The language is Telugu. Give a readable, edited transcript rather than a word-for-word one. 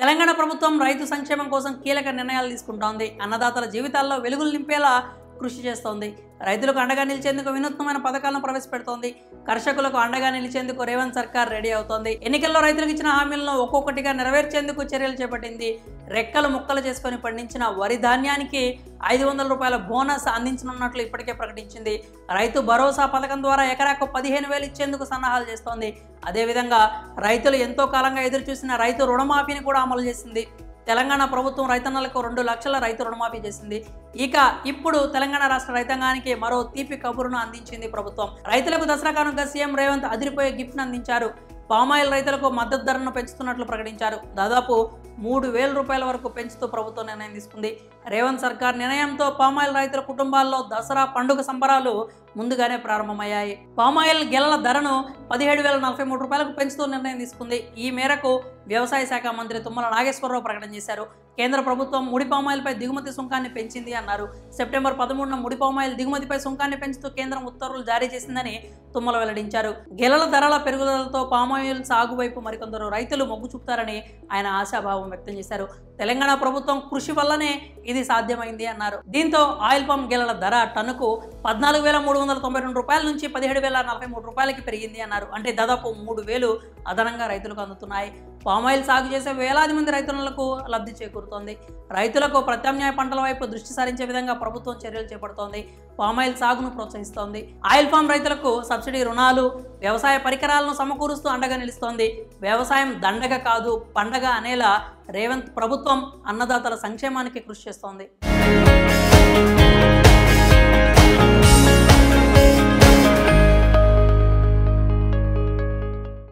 తెలంగాణ ప్రభుత్వం రైతు సంక్షేమం కోసం కీలక నిర్ణయాలు తీసుకుంటోంది. అన్నదాతల జీవితాల్లో వెలుగులు నింపేలా కృషి చేస్తోంది. రైతులకు అండగా నిలిచేందుకు వినూత్నమైన పథకాలను ప్రవేశపెడుతోంది. కర్షకులకు అండగా నిలిచేందుకు రేవంత్ సర్కార్ రెడీ అవుతోంది. ఎన్నికల్లో రైతులకు ఇచ్చిన హామీలను ఒక్కొక్కటిగా నెరవేర్చేందుకు చర్యలు చేపట్టింది. రెక్కలు ముక్కలు చేసుకుని పండించిన వరి ధాన్యానికి 500 రూపాయల బోనస్ అందించనున్నట్లు ఇప్పటికే ప్రకటించింది. రైతు భరోసా పథకం ద్వారా ఎకరాకు 15,000 ఇచ్చేందుకు సన్నాహాలు చేస్తోంది. అదేవిధంగా రైతులు ఎంతో కాలంగా ఎదురుచూసిన రైతు రుణమాఫీని కూడా అమలు చేసింది. తెలంగాణ ప్రభుత్వం రైతన్నలకు 2 లక్షల రైతు రుణమాఫీ చేసింది. ఇక ఇప్పుడు తెలంగాణ రాష్ట్ర రైతాంగానికి మరో తీపి కబురును అందించింది ప్రభుత్వం. రైతులకు దసరా కానుకగా సీఎం రేవంత్ అదిరిపోయే గిఫ్ట్ను అందించారు. పామాయిల్ రైతులకు మద్దతు ధరను పెంచుతున్నట్లు ప్రకటించారు. దాదాపు 3,000 రూపాయల వరకు పెంచుతూ ప్రభుత్వం నిర్ణయం తీసుకుంది. రేవంత్ సర్కార్ నిర్ణయంతో పామాయిల్ రైతుల కుటుంబాల్లో దసరా పండుగ సంబరాలు ముందుగానే ప్రారంభమయ్యాయి. పామాయిల్ గెలల ధరను 17,043 రూపాయలకు పెంచుతూ నిర్ణయం తీసుకుంది. ఈ మేరకు వ్యవసాయ శాఖ మంత్రి తుమ్మల నాగేశ్వరరావు ప్రకటన చేశారు. కేంద్ర ప్రభుత్వం ముడి పామాయిల్పై దిగుమతి సుంకాన్ని పెంచింది అన్నారు. సెప్టెంబర్ 13న ముడి పామాయిల్ దిగుమతిపై సుంకాన్ని పెంచుతూ కేంద్రం ఉత్తర్వులు జారీ చేసిందని తుమ్మల వెల్లడించారు. గెలల ధరల పెరుగుదలతో పామాయిల్ సాగు వైపు మరికొందరు రైతులు మొగ్గు చూపుతారని ఆయన ఆశాభావం వ్యక్తం చేశారు. తెలంగాణ ప్రభుత్వం కృషి వల్లనే ఇది సాధ్యమైంది అన్నారు. దీంతో ఆయిల్ పామ్ గెలల ధర టన్నుకు 14,392 రూపాయల నుంచి 17,043 రూపాయలకి పెరిగింది అన్నారు. అంటే దాదాపు 3,000 అదనంగా రైతులకు అందుతున్నాయి. పామాయిల్ సాగు చేసే వేలాది మంది రైతులకు లబ్ధి చేకూరుతోంది. రైతులకు ప్రత్యామ్నాయ పంటల వైపు దృష్టి సారించే విధంగా ప్రభుత్వం చర్యలు చేపడుతోంది. పామాయిల్ సాగును ప్రోత్సహిస్తోంది. ఆయిల్ పామ్ రైతులకు సబ్సిడీ రుణాలు, వ్యవసాయ పరికరాలను సమకూరుస్తూ అండగా నిలుస్తోంది. వ్యవసాయం దండగ కాదు పండగ అనేలా రేవంత్ ప్రభుత్వం అన్నదాతల సంక్షేమానికి కృషి చేస్తోంది.